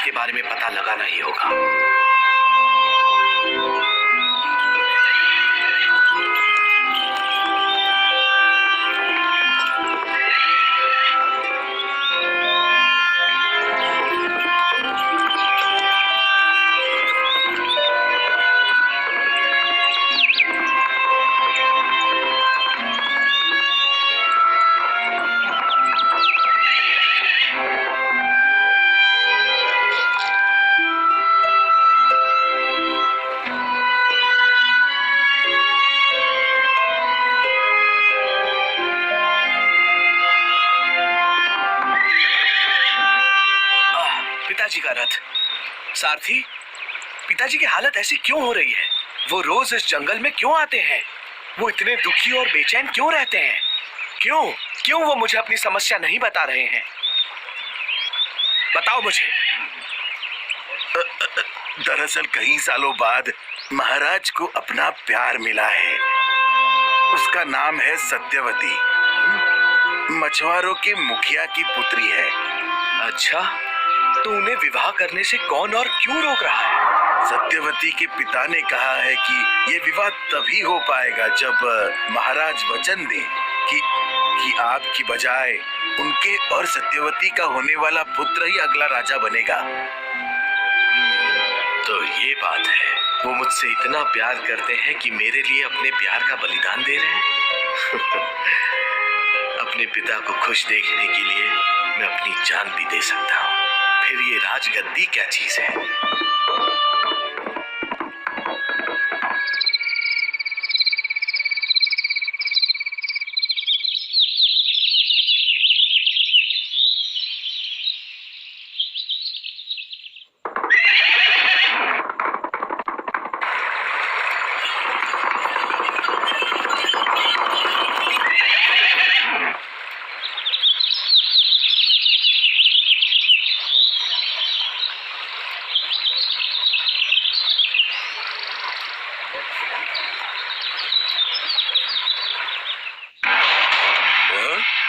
इसके बारे में पता लगाना ही होगा। पिताजी का रथ। सारथी, पिताजी की हालत ऐसी क्यों हो रही है? वो रोज इस जंगल में क्यों आते हैं? वो इतने दुखी और बेचैन क्यों रहते हैं? क्यों क्यों वो मुझे अपनी समस्या नहीं बता रहे हैं? बताओ मुझे। दरअसल कई सालों बाद महाराज को अपना प्यार मिला है। उसका नाम है सत्यवती। मछुआरों के मुखिया की पुत्री है। अच्छा, तो उन्हें विवाह करने से कौन और क्यों रोक रहा है? सत्यवती के पिता ने कहा है कि ये विवाह तभी हो पाएगा जब महाराज वचन दें कि आपकी बजाय उनके और सत्यवती का होने वाला पुत्र ही अगला राजा बनेगा। तो ये बात है। वो मुझसे इतना प्यार करते हैं कि मेरे लिए अपने प्यार का बलिदान दे रहे हैं। अपने पिता को खुश देखने के लिए मैं अपनी जान भी दे सकता हूँ। फिर ये राजगद्दी क्या चीज है?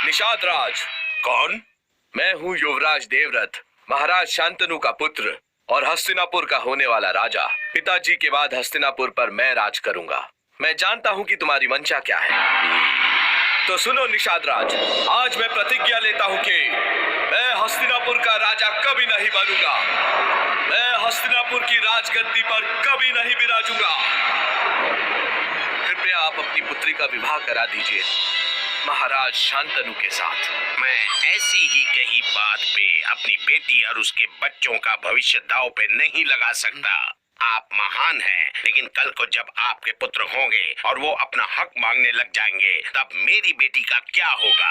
निषाद राज। कौन? मैं हूँ युवराज देवव्रत, महाराज शांतनु का पुत्र और हस्तिनापुर का होने वाला राजा। पिताजी के बाद हस्तिनापुर पर मैं राज करूंगा। मैं जानता हूँ कि तुम्हारी मंशा क्या है। तो सुनो निषाद राज, आज मैं प्रतिज्ञा लेता हूँ कि मैं हस्तिनापुर का राजा कभी नहीं बनूंगा। मैं हस्तिनापुर की राजगद्दी पर कभी नहीं विराजूंगा। कृपया आप अपनी पुत्री का विवाह करा दीजिए महाराज शांतनु के साथ। मैं ऐसी ही कही बात पे अपनी बेटी और उसके बच्चों का भविष्य दांव पे नहीं लगा सकता। आप महान हैं, लेकिन कल को जब आपके पुत्र होंगे और वो अपना हक मांगने लग जाएंगे, तब मेरी बेटी का क्या होगा?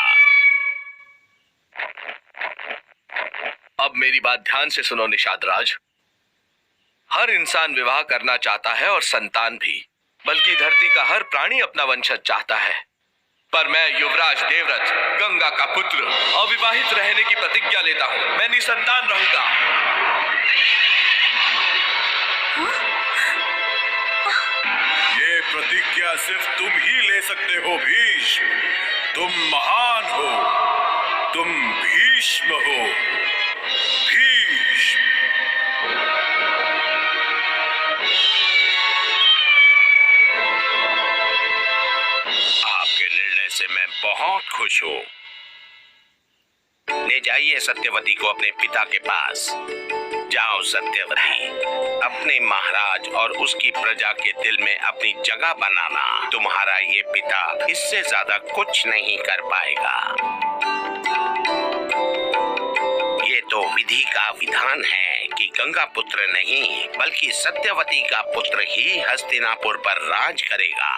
अब मेरी बात ध्यान से सुनो निषाद राज। हर इंसान विवाह करना चाहता है और संतान भी, बल्कि धरती का हर प्राणी अपना वंशज चाहता है। पर मैं युवराज देवव्रत, गंगा का पुत्र, अविवाहित रहने की प्रतिज्ञा लेता हूँ। मैं निसंतान रहूंगा। ये प्रतिज्ञा सिर्फ तुम ही ले सकते हो भीष्म। तुम महान हो, तुम भीष्म हो। भीष्म। आपके निर्णय से मैं बहुत खुश हूँ। ले जाइए सत्यवती को अपने पिता के पास। जाओ सत्यवती, अपने महाराज और उसकी प्रजा के दिल में अपनी जगह बनाना। तुम्हारा ये पिता इससे ज्यादा कुछ नहीं कर पाएगा। ये तो विधि का विधान है कि गंगा पुत्र नहीं, बल्कि सत्यवती का पुत्र ही हस्तिनापुर पर राज करेगा।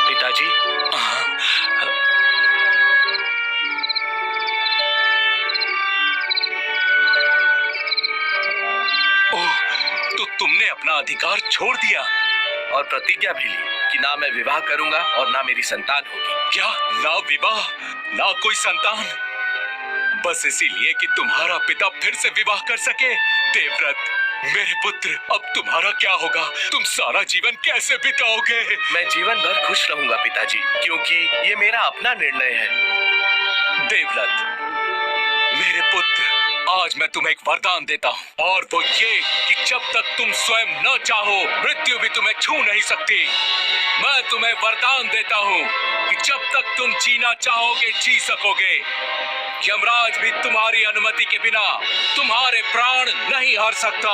पिताजी, तो तुमने अपना अधिकार छोड़ दिया और प्रतिज्ञा भी ली कि ना मैं विवाह करूंगा और ना मेरी संतान होगी। क्या? ना विवाह, ना कोई संतान? बस इसीलिए कि तुम्हारा पिता फिर से विवाह कर सके। देवव्रत, मेरे पुत्र, अब तुम्हारा क्या होगा? तुम सारा जीवन कैसे बिताओगे? मैं जीवन भर खुश रहूंगा पिताजी, क्योंकि ये मेरा अपना निर्णय है। देवव्रत, मेरे पुत्र, आज मैं तुम्हें एक वरदान देता हूँ, और वो ये कि जब तक तुम स्वयं न चाहो, मृत्यु भी तुम्हें छू नहीं सकती। मैं तुम्हें वरदान देता हूँ कि जब तक तुम जीना चाहोगे जी सकोगे। यमराज भी तुम्हारी अनुमति के बिना तुम्हारे प्राण नहीं हर सकता।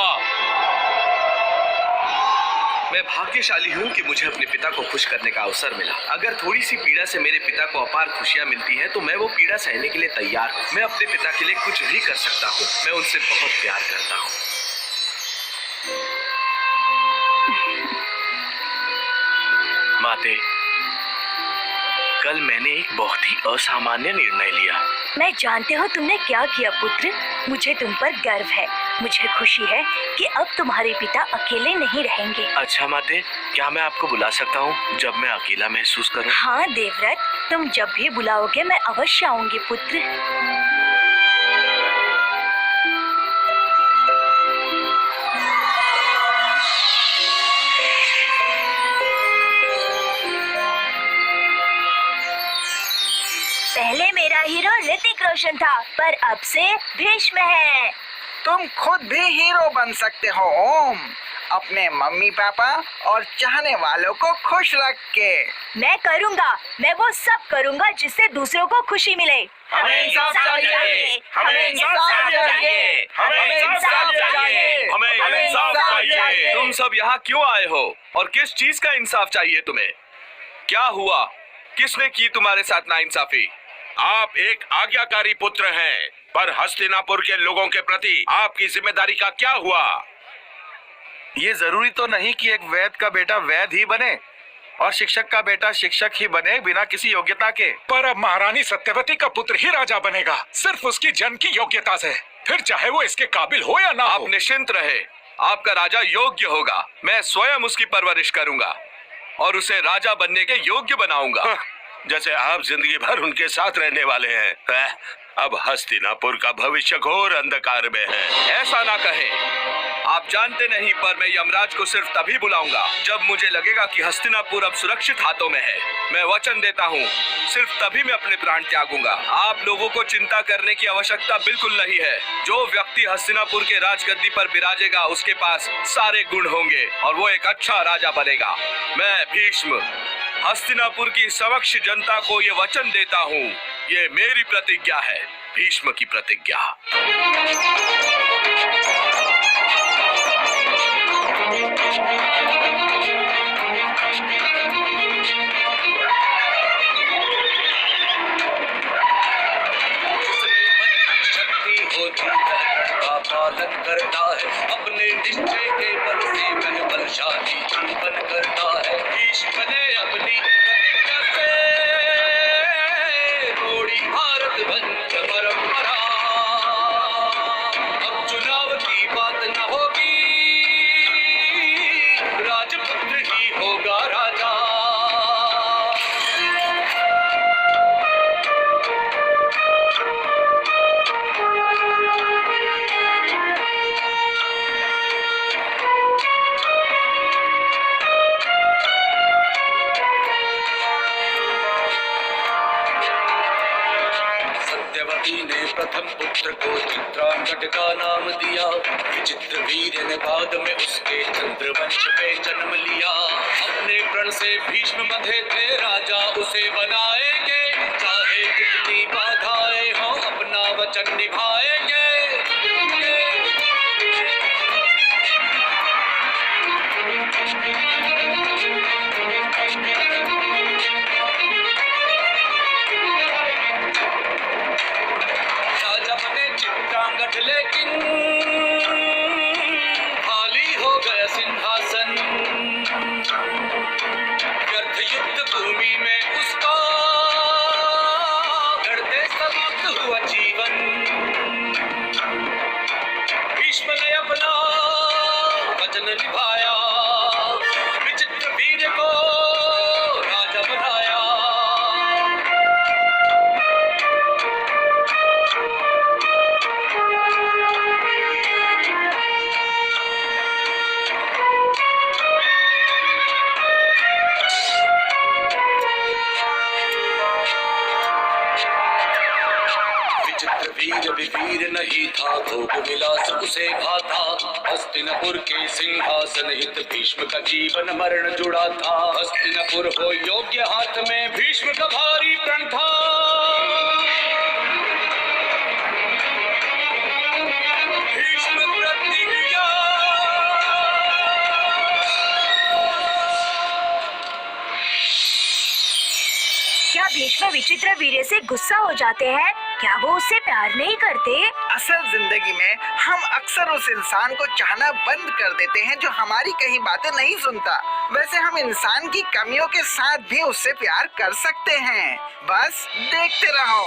मैं भाग्यशाली हूँ कि मुझे अपने पिता को खुश करने का अवसर मिला। अगर थोड़ी सी पीड़ा से मेरे पिता को अपार खुशियाँ मिलती हैं, तो मैं वो पीड़ा सहने के लिए तैयार हूँ। मैं अपने पिता के लिए कुछ भी कर सकता हूँ। मैं उनसे बहुत प्यार करता हूँ। माते, कल मैंने एक बहुत ही असामान्य निर्णय लिया। मैं जानती हूँ तुमने क्या किया पुत्र। मुझे तुम पर गर्व है। मुझे खुशी है कि अब तुम्हारे पिता अकेले नहीं रहेंगे। अच्छा माते, क्या मैं आपको बुला सकता हूँ जब मैं अकेला महसूस करूँ? हाँ देवव्रत, तुम जब भी बुलाओगे मैं अवश्य आऊंगी पुत्र। पहले मेरा हीरो ऋतिक रोशन था, पर अब से भीष्म है। तुम खुद भी हीरो बन सकते हो ओम, अपने मम्मी पापा और चाहने वालों को खुश रख के। मैं करूँगा, मैं वो सब करूँगा जिससे दूसरों को खुशी मिले। हमें इंसाफ चाहिए, हमें इंसाफ चाहिए, हमें इंसाफ चाहिए, हमें इंसाफ चाहिए। तुम सब यहाँ क्यों आए हो और किस चीज का इंसाफ चाहिए तुम्हें? क्या हुआ? किसने की तुम्हारे साथ नाइंसाफी? आप एक आज्ञाकारी पुत्र हैं, पर हस्तिनापुर के लोगों के प्रति आपकी जिम्मेदारी का क्या हुआ? ये जरूरी तो नहीं कि एक वैद्य का बेटा वैद्य ही बने और शिक्षक का बेटा शिक्षक ही बने बिना किसी योग्यता के। पर अब महारानी सत्यवती का पुत्र ही राजा बनेगा, सिर्फ उसकी जन्म की योग्यता से, फिर चाहे वो इसके काबिल हो या ना हो। आप निश्चिंत रहे, आपका राजा योग्य होगा। मैं स्वयं उसकी परवरिश करूंगा और उसे राजा बनने के योग्य बनाऊंगा। जैसे आप जिंदगी भर उनके साथ रहने वाले हैं। अब हस्तिनापुर का भविष्य घोर अंधकार में है। ऐसा ना कहें, आप जानते नहीं, पर मैं यमराज को सिर्फ तभी बुलाऊंगा जब मुझे लगेगा कि हस्तिनापुर अब सुरक्षित हाथों में है। मैं वचन देता हूँ, सिर्फ तभी मैं अपने प्राण त्यागूंगा। आप लोगों को चिंता करने की आवश्यकता बिल्कुल नहीं है। जो व्यक्ति हस्तिनापुर के राजगद्दी पर विराजेगा, उसके पास सारे गुण होंगे और वो एक अच्छा राजा बनेगा। मैं भीष्म हस्तिनापुर की समक्ष जनता को ये वचन देता हूँ। ये मेरी प्रतिज्ञा है, भीष्म की प्रतिज्ञा। पालन करता है, अपने निश्चय के बल से वह बलशाली जीवन करता है। भीष्म ने अपनी प्रतिज्ञा से तोड़ी भारत वंश परंपरा। अब चुनाव की बात न होगी, राजपुत्र ही होगा राजा। सत्यवती ने प्रथम पुत्र को चित्रांगद का नाम दिया। विचित्र वीर ने बाद में उसके चंद्रवंश में जन्म लिया। अपने प्रण से भीष्म बंधे थे, राजा उसे बनाएंगे। चाहे कितनी बाधाएं हो, अपना वचन निभाएंगे। चित्रांगद लेकिन खाली हो गया सिंहासन। व्यर्थ युद्ध भूमि में उसका लड़ते समाप्त हुआ जीवन। भीष्म ने अपना वचन निभाया, विचित्र वीर को राजा बनाया। ही था, भोग विलास उसे भाता। हस्तिनापुर के सिंहासन हित भीष्म का जीवन मरण जुड़ा था। हस्तिनापुर हो योग्य हाथ में, भीष्म का भारी प्रण था। भीष्म प्रतिज्ञा। क्या भीष्म विचित्र वीर्य से गुस्सा हो जाते हैं? क्या वो उससे प्यार नहीं करते? असल जिंदगी में हम अक्सर उस इंसान को चाहना बंद कर देते हैं जो हमारी कहीं बातें नहीं सुनता। वैसे हम इंसान की कमियों के साथ भी उससे प्यार कर सकते हैं, बस देखते रहो।